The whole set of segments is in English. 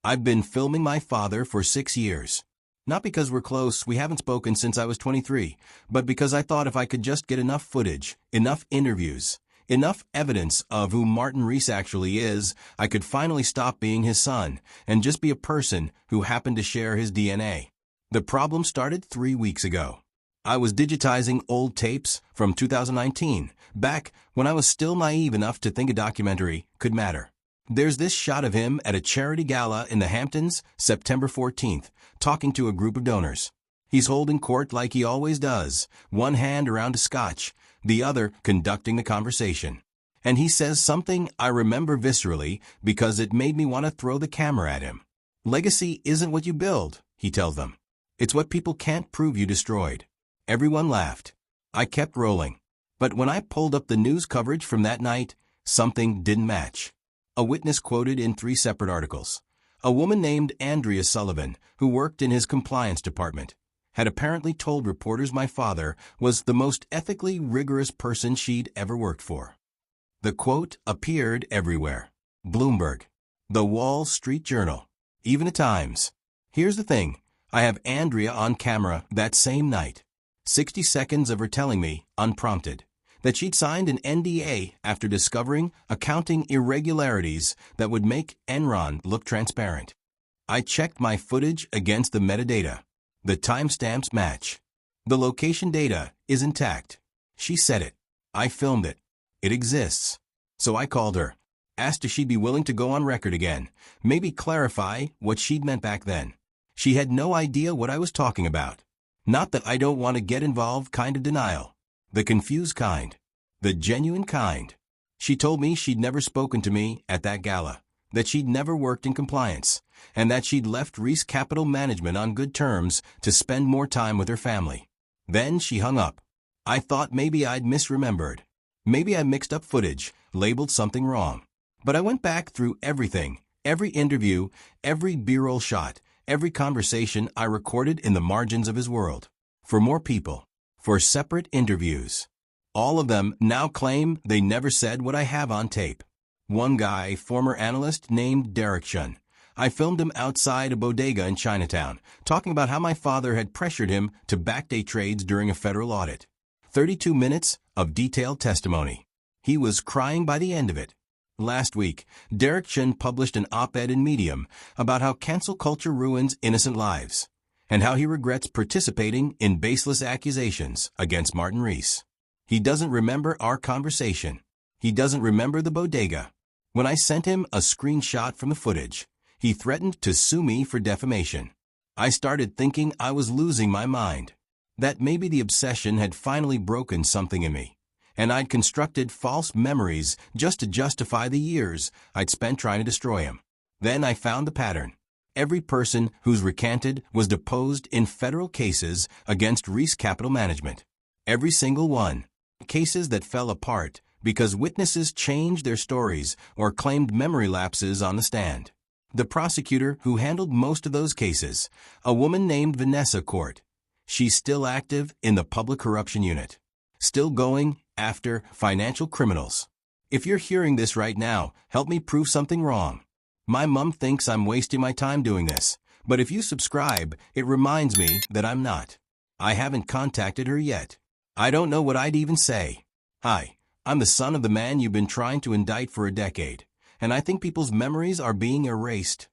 I've been filming my father for 6 years. Not because we're close, we haven't spoken since I was 23, but because I thought if I could just get enough footage, enough interviews, enough evidence of who Martin Reese actually is, I could finally stop being his son and just be a person who happened to share his DNA. The problem started 3 weeks ago. I was digitizing old tapes from 2019, back when I was still naive enough to think a documentary could matter. There's this shot of him at a charity gala in the Hamptons, September 14th, talking to a group of donors. He's holding court like he always does, one hand around a scotch, the other conducting the conversation. And he says something I remember viscerally because it made me want to throw the camera at him. Legacy isn't what you build, he tells them. It's what people can't prove you destroyed. Everyone laughed. I kept rolling. But when I pulled up the news coverage from that night, something didn't match. A witness quoted in 3 separate articles. A woman named Andrea Sullivan, who worked in his compliance department, had apparently told reporters my father was the most ethically rigorous person she'd ever worked for. The quote appeared everywhere. Bloomberg, The Wall Street Journal, even the Times. Here's the thing. I have Andrea on camera that same night. 60 seconds of her telling me, unprompted, that she'd signed an NDA after discovering accounting irregularities that would make Enron look transparent. I checked my footage against the metadata. The timestamps match. The location data is intact. She said it. I filmed it. It exists. So I called her, asked if she'd be willing to go on record again, maybe clarify what she'd meant back then. She had no idea what I was talking about. Not that I don't want to get involved kind of denial. The confused kind. The genuine kind. She told me she'd never spoken to me at that gala, that she'd never worked in compliance, and that she'd left Reese Capital Management on good terms to spend more time with her family. Then she hung up. I thought maybe I'd misremembered. Maybe I mixed up footage, labeled something wrong. But I went back through everything, every interview, every B-roll shot, every conversation I recorded in the margins of his world. For more people. For separate interviews. All of them now claim they never said what I have on tape. One guy, former analyst named Derek Shun. I filmed him outside a bodega in Chinatown, talking about how my father had pressured him to backdate trades during a federal audit. 32 minutes of detailed testimony. He was crying by the end of it. Last week, Derek Shun published an op-ed in Medium about how cancel culture ruins innocent lives, and how he regrets participating in baseless accusations against Martin Reese. He doesn't remember our conversation. He doesn't remember the bodega. When I sent him a screenshot from the footage, he threatened to sue me for defamation. I started thinking I was losing my mind, that maybe the obsession had finally broken something in me, and I'd constructed false memories just to justify the years I'd spent trying to destroy him. Then I found the pattern. Every person who's recanted was deposed in federal cases against Reese Capital Management. Every single one. Cases that fell apart because witnesses changed their stories or claimed memory lapses on the stand. The prosecutor who handled most of those cases, a woman named Vanessa Cort, she's still active in the public corruption unit. Still going after financial criminals. If you're hearing this right now, help me prove something wrong. My mom thinks I'm wasting my time doing this, but if you subscribe, it reminds me that I'm not. I haven't contacted her yet. I don't know what I'd even say. Hi, I'm the son of the man you've been trying to indict for a decade, and I think people's memories are being erased.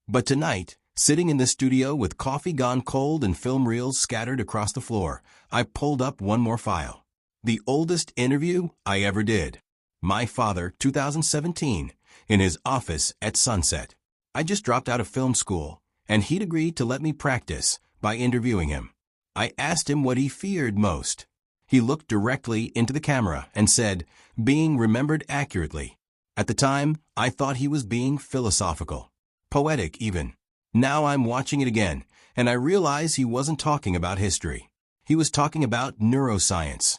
But tonight, sitting in the studio with coffee gone cold and film reels scattered across the floor, I pulled up one more file. The oldest interview I ever did. My father, 2017. In his office at Sunset. I just dropped out of film school, and he'd agreed to let me practice by interviewing him. I asked him what he feared most. He looked directly into the camera and said, being remembered accurately. At the time, I thought he was being philosophical. Poetic, even. Now I'm watching it again, and I realize he wasn't talking about history. He was talking about neuroscience.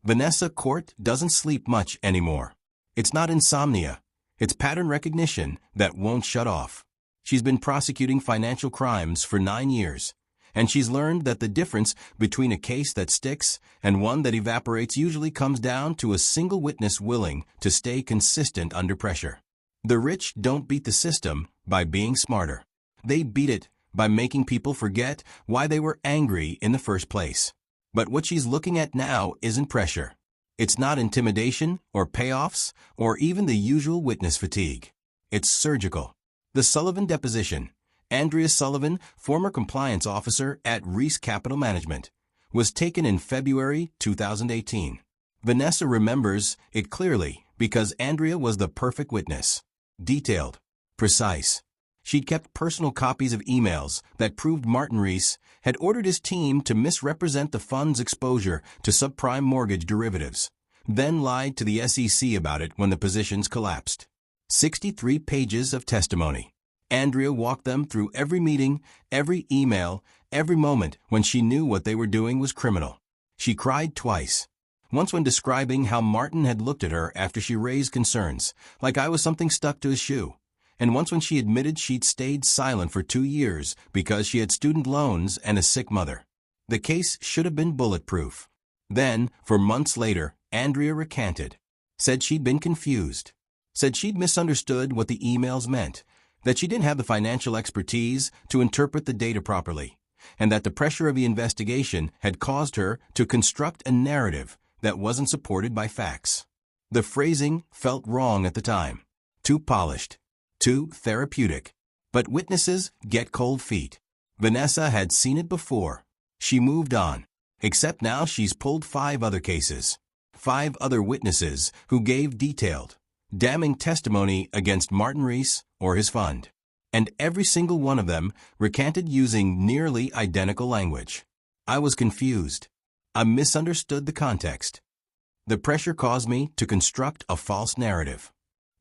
Vanessa Cort doesn't sleep much anymore. It's not insomnia. It's pattern recognition that won't shut off. She's been prosecuting financial crimes for 9 years, and she's learned that the difference between a case that sticks and one that evaporates usually comes down to a single witness willing to stay consistent under pressure. The rich don't beat the system by being smarter. They beat it by making people forget why they were angry in the first place. But what she's looking at now isn't pressure. It's not intimidation or payoffs or even the usual witness fatigue. It's surgical. The Sullivan deposition. Andrea Sullivan, former compliance officer at Reese Capital Management, was taken in February 2018. Vanessa remembers it clearly because Andrea was the perfect witness. Detailed. Precise. She'd kept personal copies of emails that proved Martin Reese had ordered his team to misrepresent the fund's exposure to subprime mortgage derivatives, then lied to the SEC about it when the positions collapsed. 63 pages of testimony. Andrea walked them through every meeting, every email, every moment when she knew what they were doing was criminal. She cried twice. Once when describing how Martin had looked at her after she raised concerns, like I was something stuck to his shoe. And once when she admitted she'd stayed silent for 2 years because she had student loans and a sick mother. The case should have been bulletproof. Then, for months later, Andrea recanted. Said she'd been confused. Said she'd misunderstood what the emails meant, that she didn't have the financial expertise to interpret the data properly, and that the pressure of the investigation had caused her to construct a narrative that wasn't supported by facts. The phrasing felt wrong at the time. Too polished. Too therapeutic. But witnesses get cold feet. Vanessa had seen it before. She moved on. Except now she's pulled 5 other cases. 5 other witnesses who gave detailed, damning testimony against Martin Reese or his fund. And every single one of them recanted using nearly identical language. I was confused. I misunderstood the context. The pressure caused me to construct a false narrative.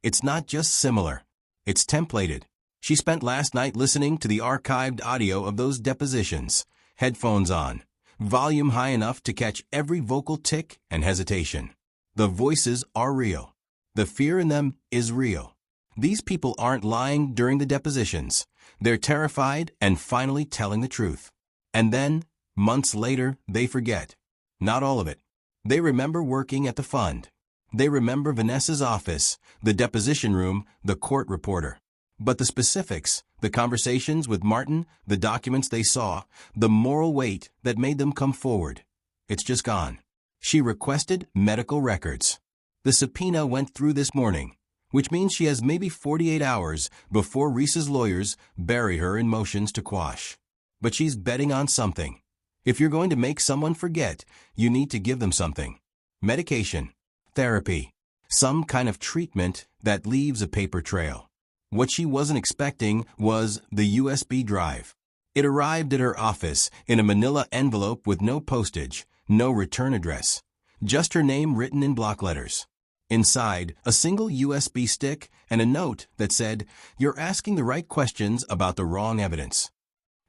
It's not just similar. It's templated. She spent last night listening to the archived audio of those depositions, headphones on, volume high enough to catch every vocal tick and hesitation. The voices are real. The fear in them is real. These people aren't lying during the depositions. They're terrified and finally telling the truth. And then, months later, they forget. Not all of it. They remember working at the fund. They remember Vanessa's office, the deposition room, the court reporter. But the specifics, the conversations with Martin, the documents they saw, the moral weight that made them come forward, it's just gone. She requested medical records. The subpoena went through this morning, which means she has maybe 48 hours before Reese's lawyers bury her in motions to quash. But she's betting on something. If you're going to make someone forget, you need to give them something. Medication. Therapy. Some kind of treatment that leaves a paper trail. What she wasn't expecting was the USB drive. It arrived at her office in a manila envelope with no postage, no return address, just her name written in block letters. Inside, a single USB stick and a note that said, "You're asking the right questions about the wrong evidence."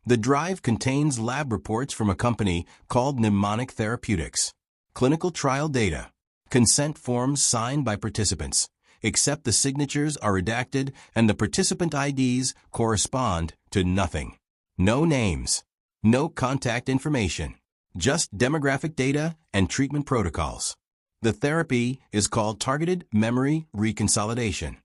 The drive contains lab reports from a company called Mnemonic Therapeutics, clinical trial data, consent forms signed by participants, except the signatures are redacted and the participant IDs correspond to nothing. No names, no contact information, just demographic data and treatment protocols. The therapy is called targeted memory reconsolidation.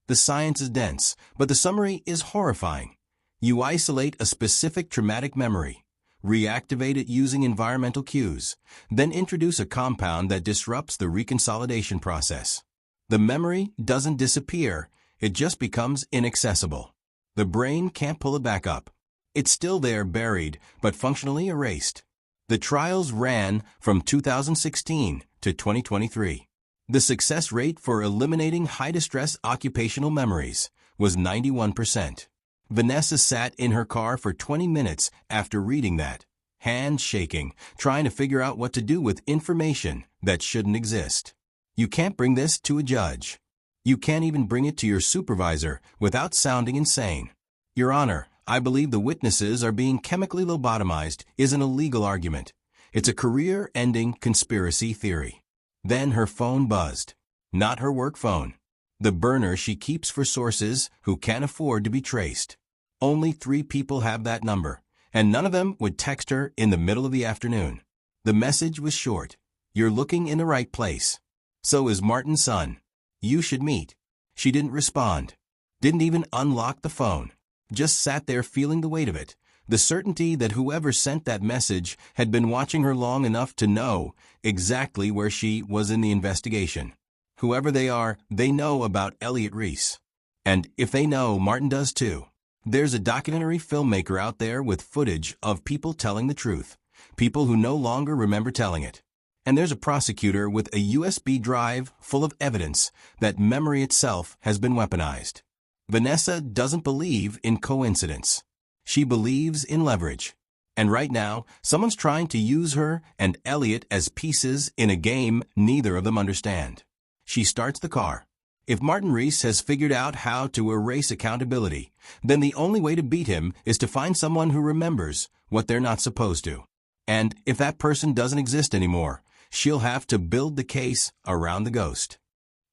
The science is dense, but the summary is horrifying. You isolate a specific traumatic memory, reactivate it using environmental cues, then introduce a compound that disrupts the reconsolidation process. The memory doesn't disappear, it just becomes inaccessible. The brain can't pull it back up. It's still there buried, but functionally erased. The trials ran from 2016 to 2023. The success rate for eliminating high-distress occupational memories was 91%. Vanessa sat in her car for 20 minutes after reading that, hands shaking, trying to figure out what to do with information that shouldn't exist. You can't bring this to a judge. You can't even bring it to your supervisor without sounding insane. Your Honor, I believe the witnesses are being chemically lobotomized isn't a legal argument. It's a career-ending conspiracy theory. Then her phone buzzed. Not her work phone. The burner she keeps for sources who can't afford to be traced. Only 3 people have that number, and none of them would text her in the middle of the afternoon. The message was short. You're looking in the right place. So is Martin's son. You should meet. She didn't respond. Didn't even unlock the phone. just sat there feeling the weight of it, the certainty that whoever sent that message had been watching her long enough to know exactly where she was in the investigation. Whoever they are, they know about Elliot Reese. And if they know, Martin does too. There's a documentary filmmaker out there with footage of people telling the truth, people who no longer remember telling it. And there's a prosecutor with a USB drive full of evidence that memory itself has been weaponized. Vanessa doesn't believe in coincidence. She believes in leverage. And right now, someone's trying to use her and Elliot as pieces in a game neither of them understand. She starts the car. If Martin Reese has figured out how to erase accountability, then the only way to beat him is to find someone who remembers what they're not supposed to. And if that person doesn't exist anymore, she'll have to build the case around the ghost.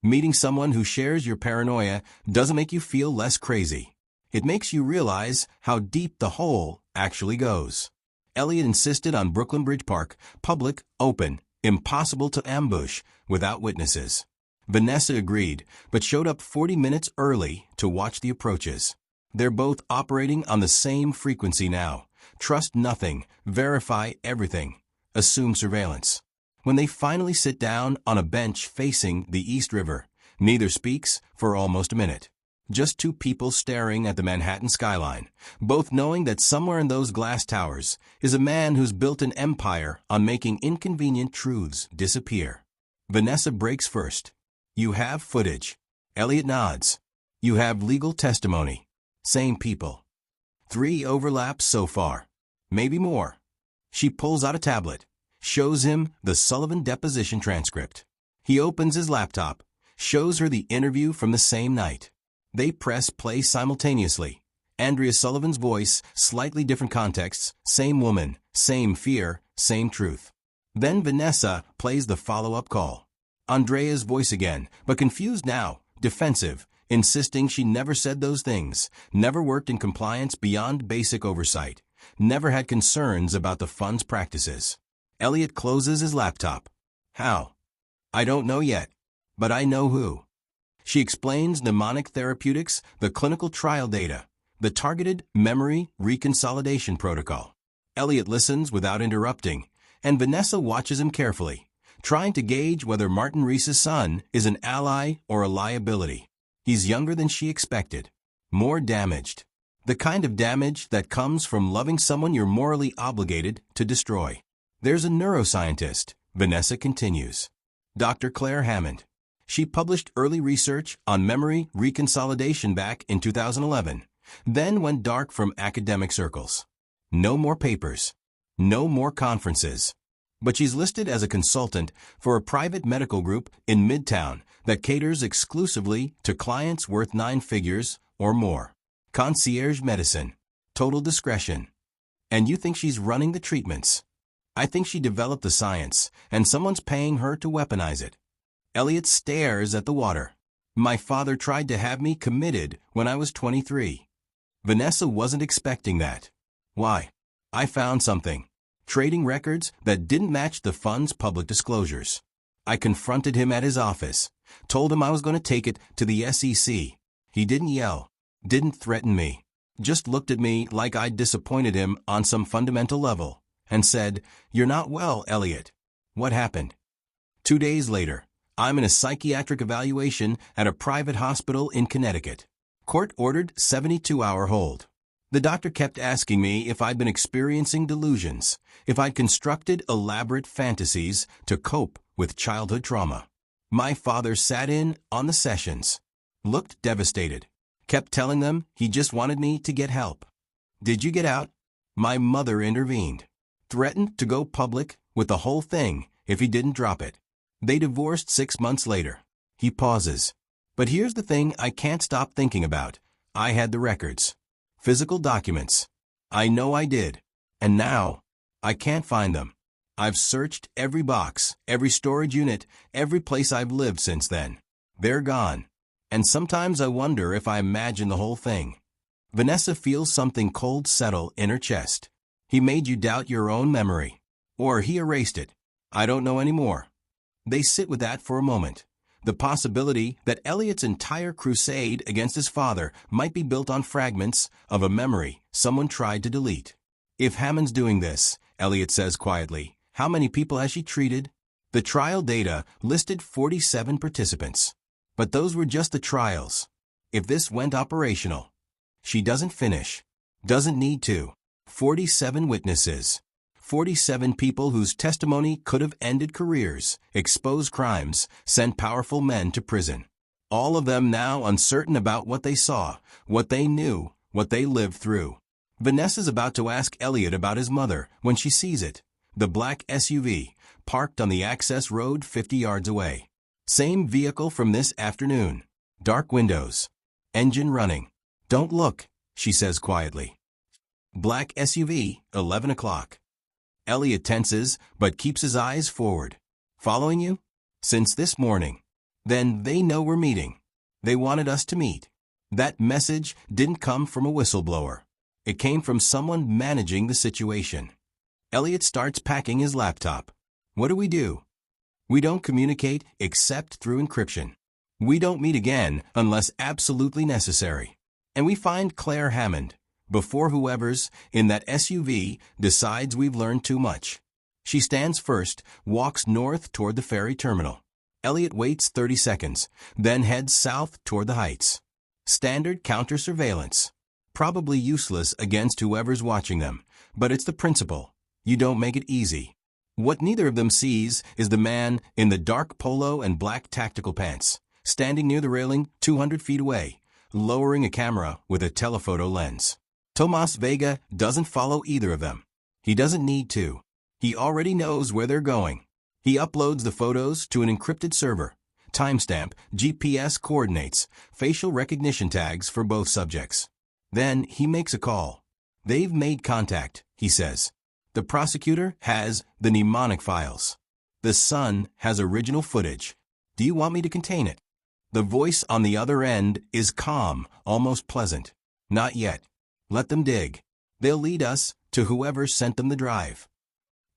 Meeting someone who shares your paranoia doesn't make you feel less crazy. It makes you realize how deep the hole actually goes. Elliot insisted on Brooklyn Bridge Park, public, open, impossible to ambush, without witnesses. Vanessa agreed, but showed up 40 minutes early to watch the approaches. They're both operating on the same frequency now. Trust nothing, verify everything, assume surveillance. When they finally sit down on a bench facing the East River, neither speaks for almost a minute. Just two people staring at the Manhattan skyline, both knowing that somewhere in those glass towers is a man who's built an empire on making inconvenient truths disappear. Vanessa breaks first. You have footage. Elliot nods. You have legal testimony. Same people. 3 overlaps so far. Maybe more. She pulls out a tablet, shows him the Sullivan deposition transcript. He opens his laptop, shows her the interview from the same night. They press play simultaneously. Andrea Sullivan's voice, slightly different contexts, same woman, same fear, same truth. Then Vanessa plays the follow-up call. Andrea's voice again, but confused now, defensive, insisting she never said those things, never worked in compliance beyond basic oversight, never had concerns about the fund's practices. Elliot closes his laptop. How? I don't know yet, but I know who. She explains mnemonic therapeutics, the clinical trial data, the targeted memory reconsolidation protocol. Elliot listens without interrupting, and Vanessa watches him carefully, trying to gauge whether Martin Reese's son is an ally or a liability. He's younger than she expected, more damaged. The kind of damage that comes from loving someone you're morally obligated to destroy. There's a neuroscientist, Vanessa continues. Dr. Claire Hammond. She published early research on memory reconsolidation back in 2011, then went dark from academic circles. No more papers. No more conferences. But she's listed as a consultant for a private medical group in Midtown that caters exclusively to clients worth 9 figures or more. Concierge medicine. Total discretion. And you think she's running the treatments? I think she developed the science, and someone's paying her to weaponize it. Elliot stares at the water. My father tried to have me committed when I was 23. Vanessa wasn't expecting that. Why? I found something. Trading records that didn't match the fund's public disclosures. I confronted him at his office, told him I was going to take it to the SEC. He didn't yell, didn't threaten me, just looked at me like I'd disappointed him on some fundamental level, and said, "You're not well, Elliot." What happened? 2 days later, I'm in a psychiatric evaluation at a private hospital in Connecticut. Court-ordered 72-hour hold. The doctor kept asking me if I'd been experiencing delusions, if I'd constructed elaborate fantasies to cope with childhood trauma. My father sat in on the sessions, looked devastated, kept telling them he just wanted me to get help. Did you get out? My mother intervened, threatened to go public with the whole thing if he didn't drop it. They divorced 6 months later. He pauses. But here's the thing I can't stop thinking about. I had the records. Physical documents. I know I did. And now, I can't find them. I've searched every box, every storage unit, every place I've lived since then. They're gone. And sometimes I wonder if I imagine the whole thing. Vanessa feels something cold settle in her chest. He made you doubt your own memory. Or he erased it. I don't know anymore. They sit with that for a moment. The possibility that Elliot's entire crusade against his father might be built on fragments of a memory someone tried to delete. If Hammond's doing this, Elliot says quietly, how many people has she treated? The trial data listed 47 participants. But those were just the trials. If this went operational, she doesn't finish. Doesn't need to. 47 witnesses. 47 people whose testimony could have ended careers, exposed crimes, sent powerful men to prison. All of them now uncertain about what they saw, what they knew, what they lived through. Vanessa's about to ask Elliot about his mother when she sees it. The black SUV, parked on the access road 50 yards away. Same vehicle from this afternoon. Dark windows. Engine running. Don't look, she says quietly. Black SUV, 11 o'clock. Elliot tenses, but keeps his eyes forward. Following you? Since this morning. Then they know we're meeting. They wanted us to meet. That message didn't come from a whistleblower. It came from someone managing the situation. Elliot starts packing his laptop. What do? We don't communicate except through encryption. We don't meet again unless absolutely necessary. And we find Claire Hammond, before whoever's in that SUV decides we've learned too much. She stands first, walks north toward the ferry terminal. Elliot waits 30 seconds, then heads south toward the heights. Standard counter-surveillance. Probably useless against whoever's watching them, but it's the principle. You don't make it easy. What neither of them sees is the man in the dark polo and black tactical pants, standing near the railing 200 feet away, lowering a camera with a telephoto lens. Tomas Vega doesn't follow either of them. He doesn't need to. He already knows where they're going. He uploads the photos to an encrypted server. Timestamp, GPS coordinates, facial recognition tags for both subjects. Then he makes a call. They've made contact, he says. The prosecutor has the mnemonic files. The Sun has original footage. Do you want me to contain it? The voice on the other end is calm, almost pleasant. Not yet. Let them dig. They'll lead us to whoever sent them the drive.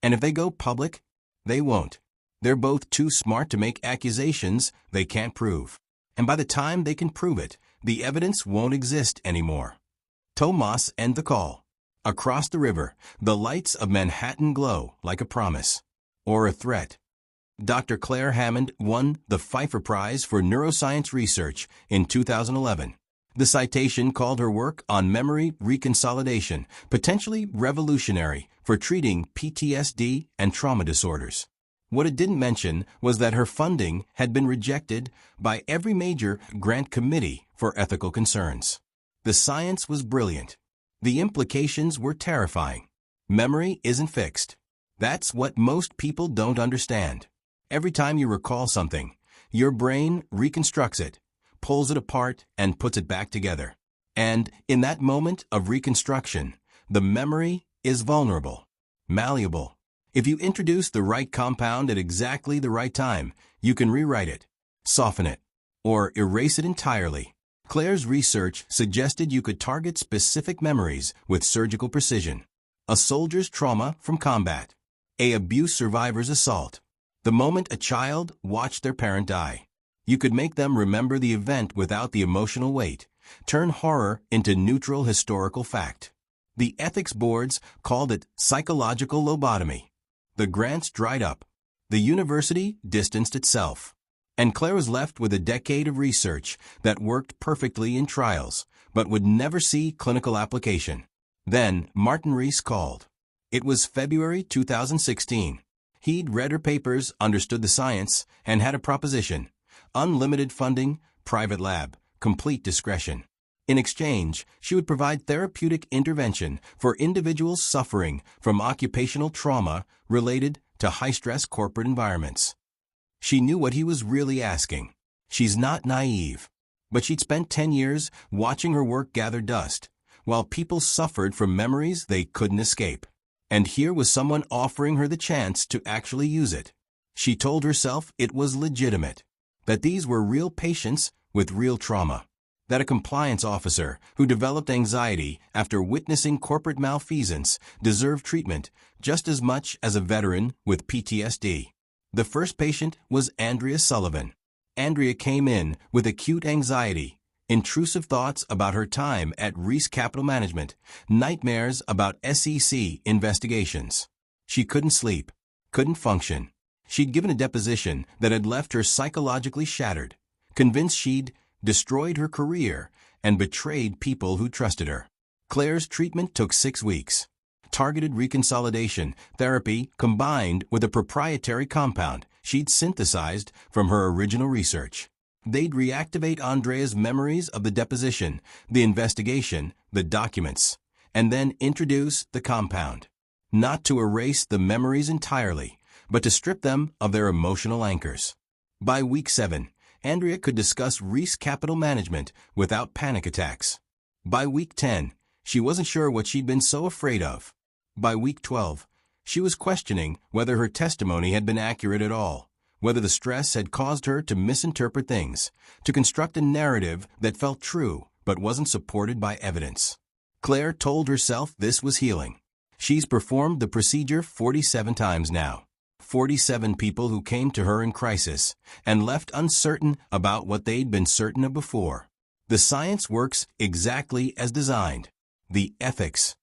And if they go public, they won't. They're both too smart to make accusations they can't prove. And by the time they can prove it, the evidence won't exist anymore. Tomas ends the call. Across the river, the lights of Manhattan glow like a promise. Or a threat. Dr. Claire Hammond won the Pfeiffer Prize for Neuroscience Research in 2011. The citation called her work on memory reconsolidation potentially revolutionary for treating PTSD and trauma disorders. What it didn't mention was that her funding had been rejected by every major grant committee for ethical concerns. The science was brilliant. The implications were terrifying. Memory isn't fixed. That's what most people don't understand. Every time you recall something, your brain reconstructs it, pulls it apart, and puts it back together. And in that moment of reconstruction, the memory is vulnerable, malleable. If you introduce the right compound at exactly the right time, you can rewrite it, soften it, or erase it entirely. Claire's research suggested you could target specific memories with surgical precision. A soldier's trauma from combat. An abuse survivor's assault. The moment a child watched their parent die. You could make them remember the event without the emotional weight. Turn horror into neutral historical fact. The ethics boards called it psychological lobotomy. The grants dried up. The university distanced itself. And Claire was left with a decade of research that worked perfectly in trials, but would never see clinical application. Then Martin Reese called. It was February 2016. He'd read her papers, understood the science, and had a proposition. Unlimited funding, private lab, complete discretion. In exchange, she would provide therapeutic intervention for individuals suffering from occupational trauma related to high-stress corporate environments. She knew what he was really asking. She's not naive. But she'd spent 10 years watching her work gather dust, while people suffered from memories they couldn't escape. And here was someone offering her the chance to actually use it. She told herself it was legitimate, that these were real patients with real trauma, that a compliance officer who developed anxiety after witnessing corporate malfeasance deserved treatment just as much as a veteran with PTSD. The first patient was Andrea Sullivan. Andrea came in with acute anxiety, intrusive thoughts about her time at Reese Capital Management, nightmares about SEC investigations. She couldn't sleep, couldn't function. She'd given a deposition that had left her psychologically shattered, convinced she'd destroyed her career and betrayed people who trusted her. Claire's treatment took 6 weeks. Targeted reconsolidation therapy combined with a proprietary compound she'd synthesized from her original research. They'd reactivate Andrea's memories of the deposition, the investigation, the documents, and then introduce the compound. Not to erase the memories entirely, but to strip them of their emotional anchors. By week 7, Andrea could discuss Reese Capital Management without panic attacks. By week 10, she wasn't sure what she'd been so afraid of. By week 12, she was questioning whether her testimony had been accurate at all, whether the stress had caused her to misinterpret things, to construct a narrative that felt true but wasn't supported by evidence. Claire told herself this was healing. She's performed the procedure 47 times now. 47 people who came to her in crisis and left uncertain about what they'd been certain of before. The science works exactly as designed. The ethics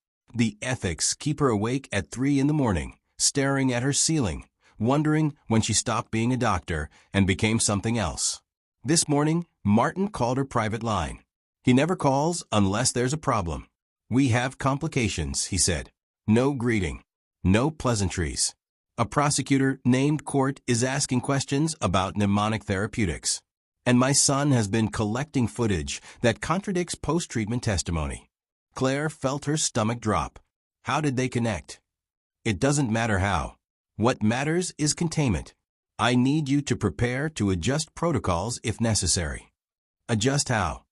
keep her awake at 3 in the morning, staring at her ceiling, wondering when she stopped being a doctor and became something else. This morning, Martin called her private line. He never calls unless there's a problem. "We have complications," he said. No greeting. No pleasantries. A prosecutor named Cort is asking questions about mnemonic therapeutics. And my son has been collecting footage that contradicts post-treatment testimony. Claire felt her stomach drop. How did they connect? It doesn't matter how. What matters is containment. I need you to prepare to adjust protocols if necessary. Adjust how?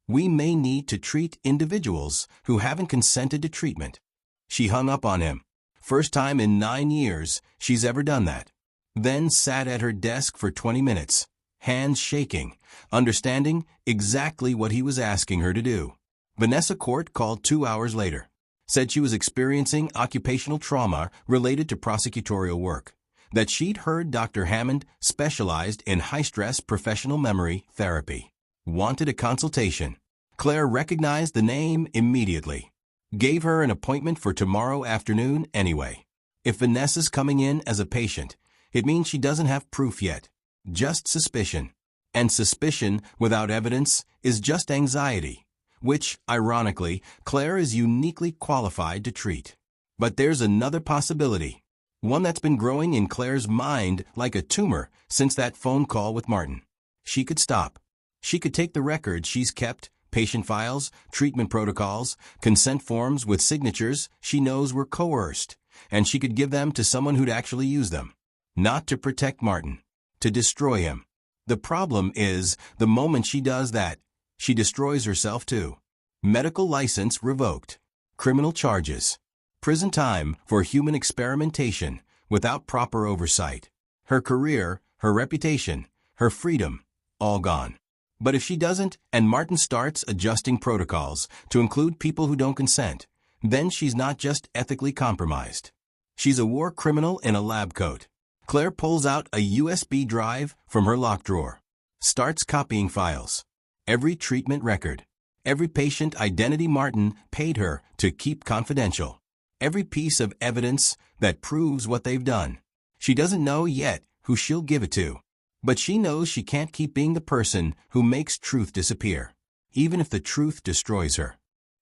We may need to treat individuals who haven't consented to treatment. She hung up on him. First time in 9 years she's ever done that. Then sat at her desk for 20 minutes, hands shaking, understanding exactly what he was asking her to do. Vanessa Cort called 2 hours later. Said she was experiencing occupational trauma related to prosecutorial work. That she'd heard Dr. Hammond specialized in high-stress professional memory therapy. Wanted a consultation. Claire recognized the name immediately. Gave her an appointment for tomorrow afternoon anyway. If Vanessa's coming in as a patient, it means she doesn't have proof yet. Just suspicion. And suspicion without evidence is just anxiety, which, ironically, Claire is uniquely qualified to treat. But there's another possibility. One that's been growing in Claire's mind like a tumor since that phone call with Martin. She could stop. She could take the records she's kept, patient files, treatment protocols, consent forms with signatures she knows were coerced, and she could give them to someone who'd actually use them. Not to protect Martin, to destroy him. The problem is, the moment she does that, she destroys herself too. Medical license revoked. Criminal charges. Prison time for human experimentation without proper oversight. Her career, her reputation, her freedom, all gone. But if she doesn't, and Martin starts adjusting protocols to include people who don't consent, then she's not just ethically compromised. She's a war criminal in a lab coat. Claire pulls out a USB drive from her lock drawer. Starts copying files. Every treatment record. Every patient identity Martin paid her to keep confidential. Every piece of evidence that proves what they've done. She doesn't know yet who she'll give it to. But she knows she can't keep being the person who makes truth disappear, even if the truth destroys her.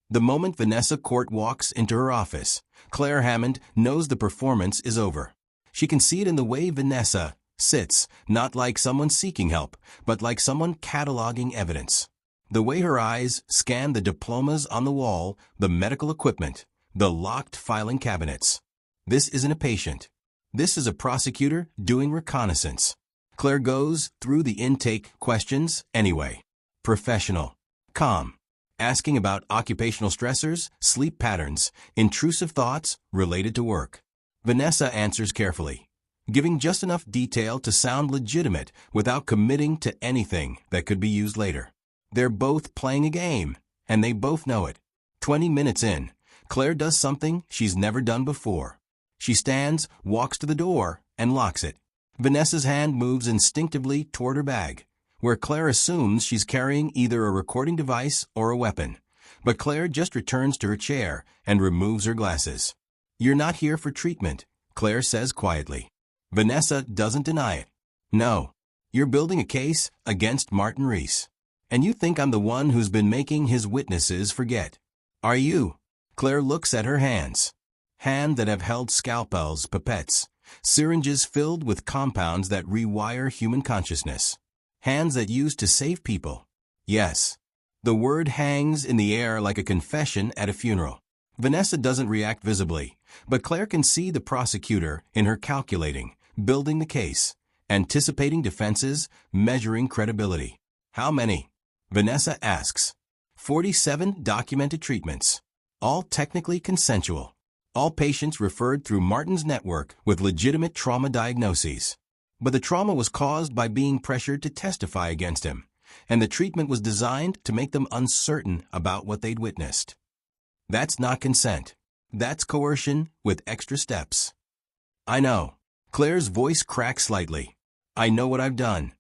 The moment Vanessa Cort walks into her office, Claire Hammond knows the performance is over. She can see it in the way Vanessa sits, not like someone seeking help, but like someone cataloging evidence. The way her eyes scan the diplomas on the wall, the medical equipment, the locked filing cabinets. This isn't a patient. This is a prosecutor doing reconnaissance. Claire goes through the intake questions anyway. Professional. Calm. Asking about occupational stressors, sleep patterns, intrusive thoughts related to work. Vanessa answers carefully, giving just enough detail to sound legitimate without committing to anything that could be used later. They're both playing a game, and they both know it. 20 minutes in, Claire does something she's never done before. She stands, walks to the door, and locks it. Vanessa's hand moves instinctively toward her bag, where Claire assumes she's carrying either a recording device or a weapon. But Claire just returns to her chair and removes her glasses. "You're not here for treatment," Claire says quietly. Vanessa doesn't deny it. "No. You're building a case against Martin Reese. And you think I'm the one who's been making his witnesses forget. Are you?" Claire looks at her hands. Hands that have held scalpels, pipettes, syringes filled with compounds that rewire human consciousness. Hands that used to save people. Yes. The word hangs in the air like a confession at a funeral. Vanessa doesn't react visibly, but Claire can see the prosecutor in her calculating, building the case, anticipating defenses, measuring credibility. "How many?" Vanessa asks. 47 documented treatments. All technically consensual. All patients referred through Martin's network with legitimate trauma diagnoses. But the trauma was caused by being pressured to testify against him, and the treatment was designed to make them uncertain about what they'd witnessed. That's not consent. That's coercion with extra steps. "I know." Claire's voice cracks slightly. "I know what I've done."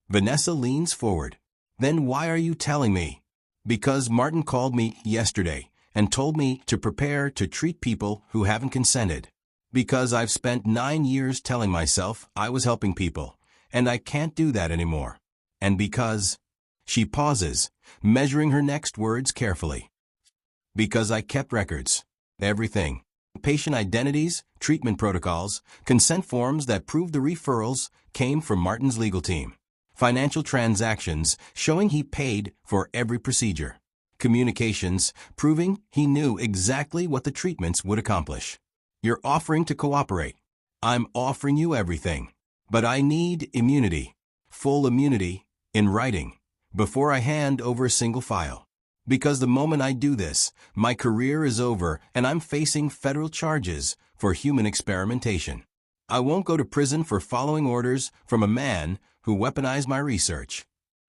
Vanessa leans forward. "Then why are you telling me?" "Because Martin called me yesterday and told me to prepare to treat people who haven't consented. Because I've spent 9 years telling myself I was helping people, and I can't do that anymore. And because—" She pauses, measuring her next words carefully. "Because I kept records. Everything. Patient identities, treatment protocols, consent forms that prove the referrals came from Martin's legal team. Financial transactions showing he paid for every procedure. Communications proving he knew exactly what the treatments would accomplish. You're offering to cooperate. I'm offering you everything. But I need immunity. Full immunity, in writing, before I hand over a single file. Because the moment I do this, my career is over and I'm facing federal charges for human experimentation. I won't go to prison for following orders from a man who weaponized my research."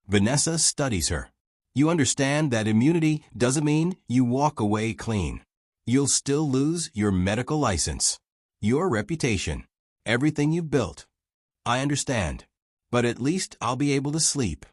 Vanessa studies her. "You understand that immunity doesn't mean you walk away clean. You'll still lose your medical license, your reputation, everything you've built." "I understand. But at least I'll be able to sleep."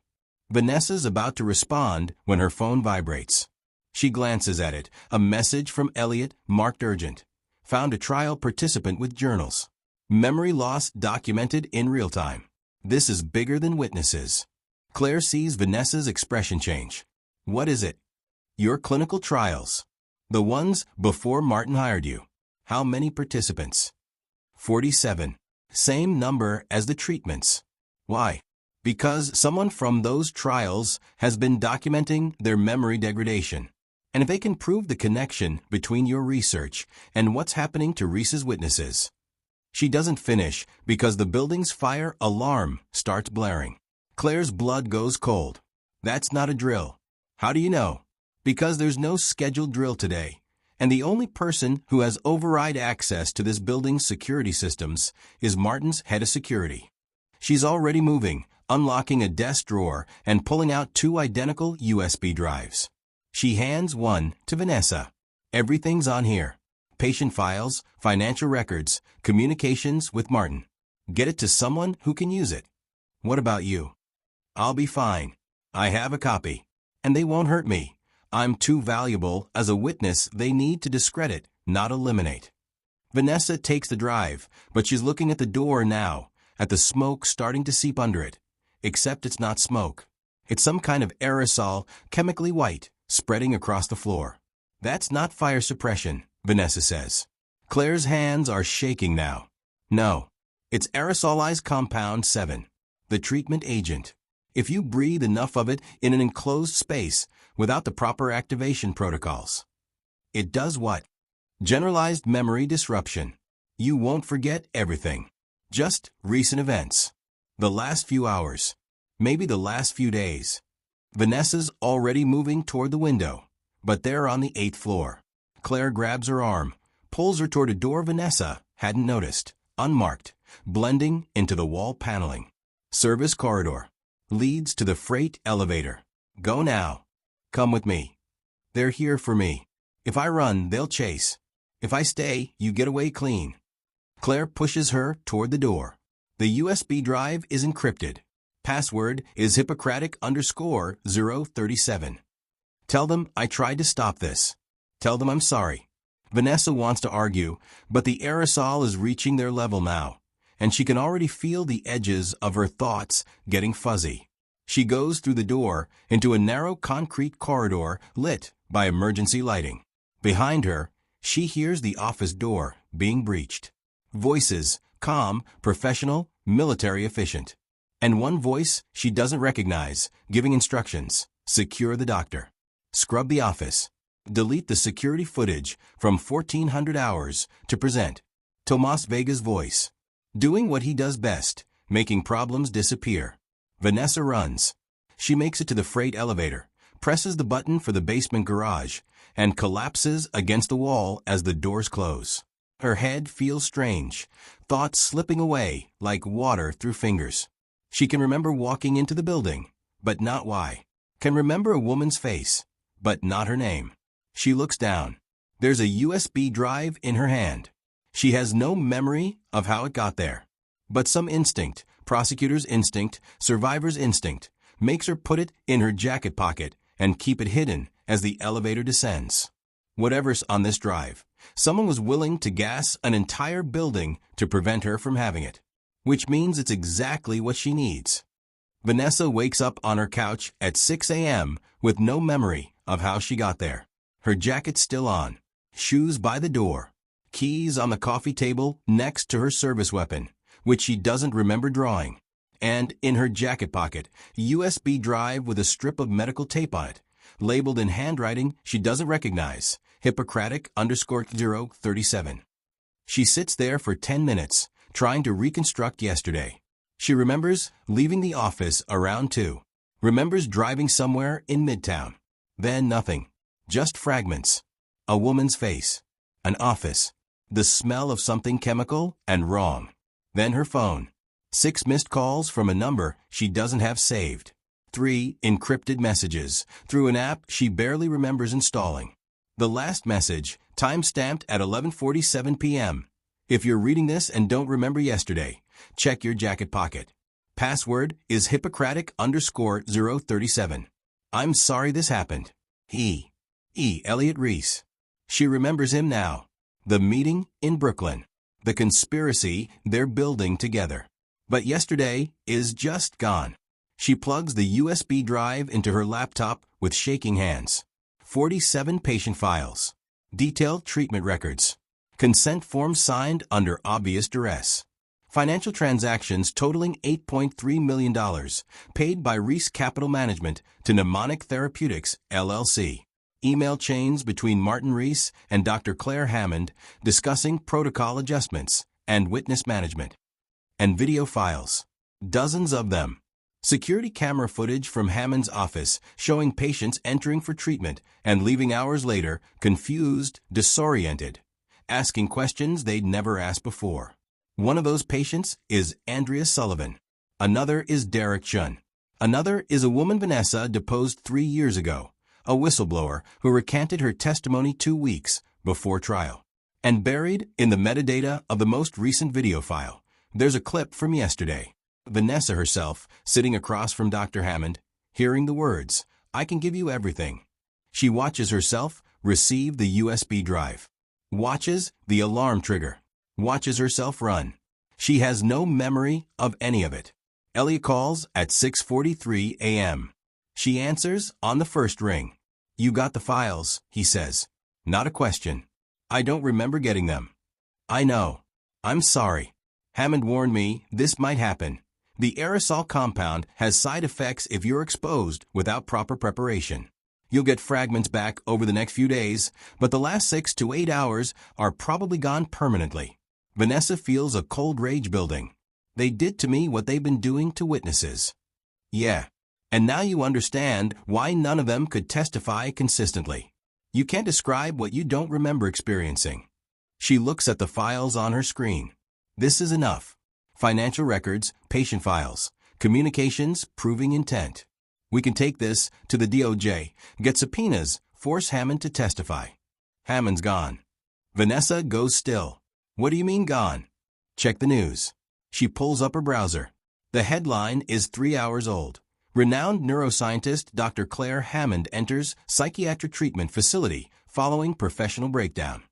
Vanessa's about to respond when her phone vibrates. She glances at it, a message from Elliot marked urgent. Found a trial participant with journals. Memory loss documented in real time. This is bigger than witnesses. Claire sees Vanessa's expression change. "What is it?" "Your clinical trials. The ones before Martin hired you. How many participants?" 47. Same number as the treatments. "Why?" "Because someone from those trials has been documenting their memory degradation. And if they can prove the connection between your research and what's happening to Reese's witnesses." She doesn't finish because the building's fire alarm starts blaring. Claire's blood goes cold. "That's not a drill." "How do you know?" "Because there's no scheduled drill today, and the only person who has override access to this building's security systems is Martin's head of security. She's already moving, unlocking a desk drawer and pulling out 2 identical USB drives. She hands one to Vanessa. "Everything's on here. Patient files, financial records, communications with Martin. Get it to someone who can use it." "What about you?" "I'll be fine. I have a copy. And they won't hurt me. I'm too valuable as a witness they need to discredit, not eliminate." Vanessa takes the drive, but she's looking at the door now, at the smoke starting to seep under it. Except it's not smoke. It's some kind of aerosol, chemically white, spreading across the floor. "That's not fire suppression," Vanessa says. Claire's hands are shaking now. "No. It's aerosolized compound 7, the treatment agent. If you breathe enough of it in an enclosed space without the proper activation protocols, it does what? Generalized memory disruption. You won't forget everything. Just recent events. The last few hours. Maybe the last few days." Vanessa's already moving toward the window, but they're on the 8th floor. Claire grabs her arm, pulls her toward a door Vanessa hadn't noticed, unmarked, blending into the wall paneling. Service corridor. Leads to the freight elevator. "Go now. Come with me. They're here for me. If I run, they'll chase. If I stay, you get away clean." Claire pushes her toward the door. The USB drive is encrypted. Password is Hippocratic_037. Tell them I tried to stop this. Tell them I'm sorry. Vanessa wants to argue, but the aerosol is reaching their level now, and she can already feel the edges of her thoughts getting fuzzy. She goes through the door into a narrow concrete corridor lit by emergency lighting. Behind her, she hears the office door being breached. Voices, calm, professional, military efficient. And one voice she doesn't recognize, giving instructions. Secure the doctor. Scrub the office. Delete the security footage from 1400 hours to present. Tomas Vega's voice. Doing what he does best, making problems disappear. Vanessa runs. She makes it to the freight elevator, presses the button for the basement garage, and collapses against the wall as the doors close. Her head feels strange, thoughts slipping away like water through fingers. She can remember walking into the building, but not why. Can remember a woman's face, but not her name. She looks down. There's a USB drive in her hand. She has no memory of how it got there. But some instinct, prosecutor's instinct, survivor's instinct, makes her put it in her jacket pocket and keep it hidden as the elevator descends. Whatever's on this drive, someone was willing to gas an entire building to prevent her from having it. Which means it's exactly what she needs. Vanessa wakes up on her couch at 6 a.m. with no memory of how she got there. Her jacket still on, shoes by the door, keys on the coffee table next to her service weapon, which she doesn't remember drawing, and in her jacket pocket, a USB drive with a strip of medical tape on it, labeled in handwriting she doesn't recognize, Hippocratic_037. She sits there for 10 minutes, trying to reconstruct yesterday. She remembers leaving the office around 2. Remembers driving somewhere in Midtown. Then nothing. Just fragments. A woman's face. An office. The smell of something chemical and wrong. Then her phone. 6 missed calls from a number she doesn't have saved. 3 encrypted messages through an app she barely remembers installing. The last message, time-stamped at 11:47 p.m. If you're reading this and don't remember yesterday, check your jacket pocket. Password is Hippocratic_037. I'm sorry this happened. Elliot Reese. She remembers him now. The meeting in Brooklyn. The conspiracy they're building together. But yesterday is just gone. She plugs the USB drive into her laptop with shaking hands. 47 patient files. Detailed treatment records. Consent forms signed under obvious duress. Financial transactions totaling $8.3 million, paid by Reese Capital Management to Mnemonic Therapeutics, LLC. Email chains between Martin Reese and Dr. Claire Hammond discussing protocol adjustments and witness management. And video files. Dozens of them. Security camera footage from Hammond's office showing patients entering for treatment and leaving hours later, confused, disoriented, asking questions they'd never asked before. One of those patients is Andrea Sullivan. Another is Derek Chun. Another is a woman Vanessa deposed 3 years ago, a whistleblower who recanted her testimony 2 weeks before trial. And buried in the metadata of the most recent video file, there's a clip from yesterday. Vanessa herself, sitting across from Dr. Hammond, hearing the words, "I can give you everything." She watches herself receive the USB drive. Watches the alarm trigger. Watches herself run. She has no memory of any of it. Elliot calls at 6:43 a.m. She answers on the first ring. "You got the files," he says. Not a question. "I don't remember getting them." "I know. I'm sorry. Hammond warned me this might happen. The aerosol compound has side effects if you're exposed without proper preparation. You'll get fragments back over the next few days, but the last 6 to 8 hours are probably gone permanently." Vanessa feels a cold rage building. They did to me what they've been doing to witnesses. Yeah. And now you understand why none of them could testify consistently. You can't describe what you don't remember experiencing. She looks at the files on her screen. This is enough. Financial records, patient files, communications proving intent. We can take this to the DOJ, get subpoenas, force Hammond to testify. Hammond's gone. Vanessa goes still. What do you mean gone? Check the news. She pulls up her browser. The headline is 3 hours old. Renowned neuroscientist Dr. Claire Hammond enters psychiatric treatment facility following professional breakdown.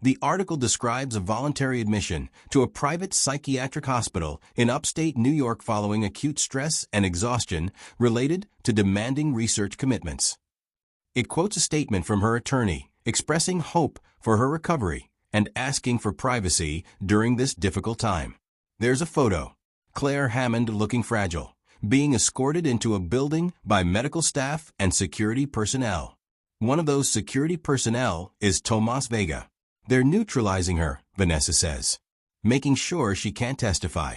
The article describes a voluntary admission to a private psychiatric hospital in upstate New York following acute stress and exhaustion related to demanding research commitments. It quotes a statement from her attorney expressing hope for her recovery and asking for privacy during this difficult time. There's a photo. Claire Hammond looking fragile, being escorted into a building by medical staff and security personnel. One of those security personnel is Tomas Vega. They're neutralizing her, Vanessa says, making sure she can't testify.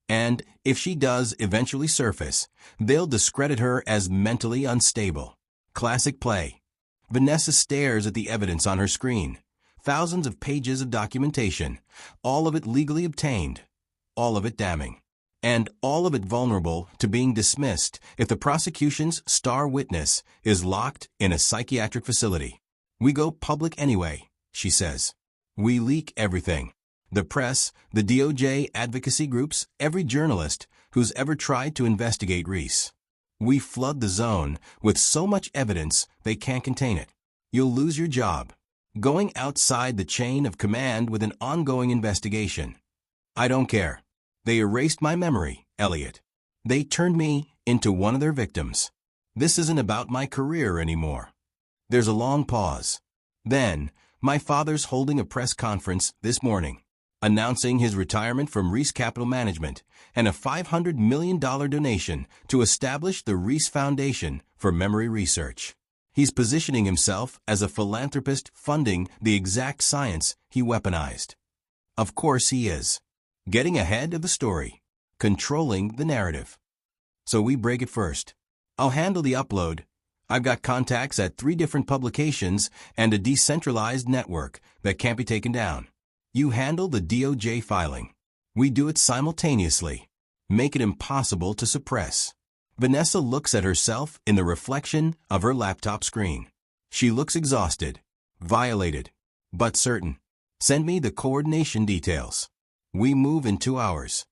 And if she does eventually surface, they'll discredit her as mentally unstable. Classic play. Vanessa stares at the evidence on her screen. Thousands of pages of documentation, all of it legally obtained, all of it damning, and all of it vulnerable to being dismissed if the prosecution's star witness is locked in a psychiatric facility. We go public anyway, she says. We leak everything. The press, the DOJ advocacy groups, every journalist who's ever tried to investigate Reese. We flood the zone with so much evidence they can't contain it. You'll lose your job. Going outside the chain of command with an ongoing investigation. I don't care. They erased my memory, Elliot. They turned me into one of their victims. This isn't about my career anymore. There's a long pause. Then, my father's holding a press conference this morning, announcing his retirement from Reese Capital Management and a $500 million donation to establish the Reese Foundation for Memory Research. He's positioning himself as a philanthropist funding the exact science he weaponized. Of course he is. Getting ahead of the story. Controlling the narrative. So we break it first. I'll handle the upload. I've got contacts at 3 different publications and a decentralized network that can't be taken down. You handle the DOJ filing. We do it simultaneously. Make it impossible to suppress. Vanessa looks at herself in the reflection of her laptop screen. She looks exhausted, violated, but certain. Send me the coordination details. We move in 2 hours.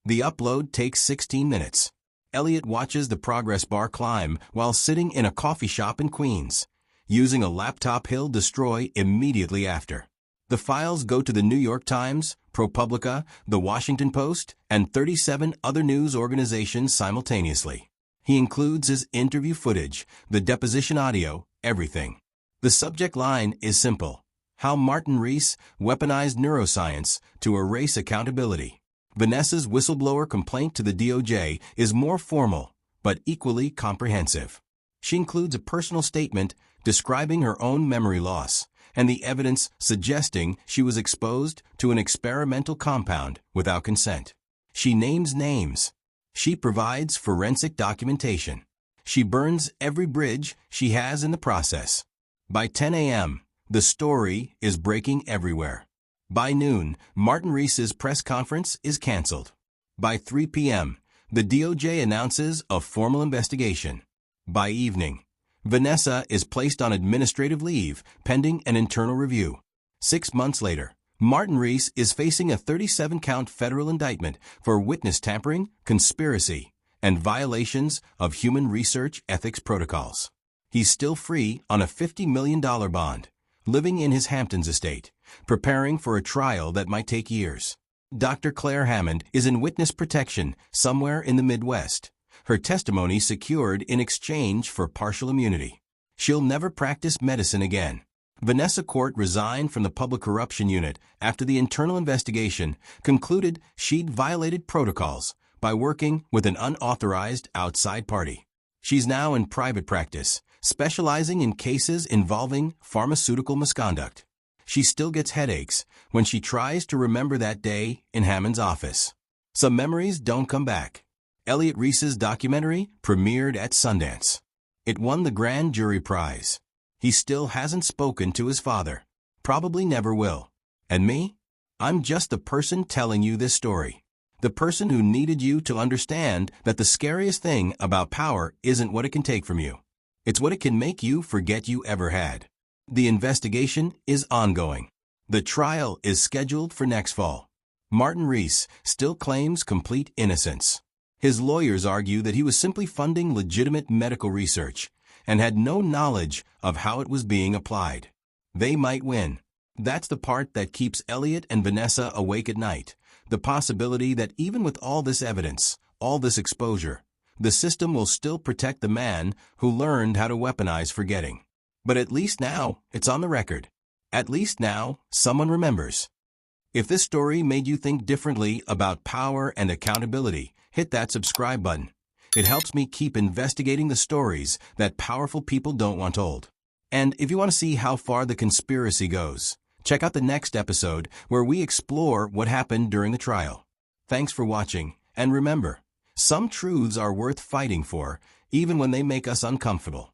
The upload takes 16 minutes. Elliot watches the progress bar climb while sitting in a coffee shop in Queens, using a laptop he'll destroy immediately after. The files go to the New York Times, ProPublica, The Washington Post, and 37 other news organizations simultaneously. He includes his interview footage, the deposition audio, everything. The subject line is simple. How Martin Reese weaponized neuroscience to erase accountability. Vanessa's whistleblower complaint to the DOJ is more formal, but equally comprehensive. She includes a personal statement describing her own memory loss and the evidence suggesting she was exposed to an experimental compound without consent. She names names. She provides forensic documentation. She burns every bridge she has in the process. By 10 a.m., the story is breaking everywhere. By noon, Martin Reese's press conference is canceled. By 3 p.m., the DOJ announces a formal investigation. By evening, Vanessa is placed on administrative leave pending an internal review. 6 months later, Martin Reese is facing a 37-count federal indictment for witness tampering, conspiracy, and violations of human research ethics protocols. He's still free on a $50 million bond, living in his Hamptons estate, preparing for a trial that might take years. Dr. Claire Hammond is in witness protection somewhere in the Midwest, her testimony secured in exchange for partial immunity. She'll never practice medicine again. Vanessa Cort resigned from the Public Corruption Unit after the internal investigation concluded she'd violated protocols by working with an unauthorized outside party. She's now in private practice, specializing in cases involving pharmaceutical misconduct. She still gets headaches when she tries to remember that day in Hammond's office. Some memories don't come back. Elliot Reese's documentary premiered at Sundance. It won the Grand Jury Prize. He still hasn't spoken to his father. Probably never will. And me? I'm just the person telling you this story. The person who needed you to understand that the scariest thing about power isn't what it can take from you. It's what it can make you forget you ever had. The investigation is ongoing. The trial is scheduled for next fall. Martin Reese still claims complete innocence. His lawyers argue that he was simply funding legitimate medical research and had no knowledge of how it was being applied. They might win. That's the part that keeps Elliot and Vanessa awake at night, the possibility that even with all this evidence, all this exposure, the system will still protect the man who learned how to weaponize forgetting. But at least now, it's on the record. At least now, someone remembers. If this story made you think differently about power and accountability, hit that subscribe button. It helps me keep investigating the stories that powerful people don't want told. And if you want to see how far the conspiracy goes, check out the next episode where we explore what happened during the trial. Thanks for watching, and remember, some truths are worth fighting for, even when they make us uncomfortable.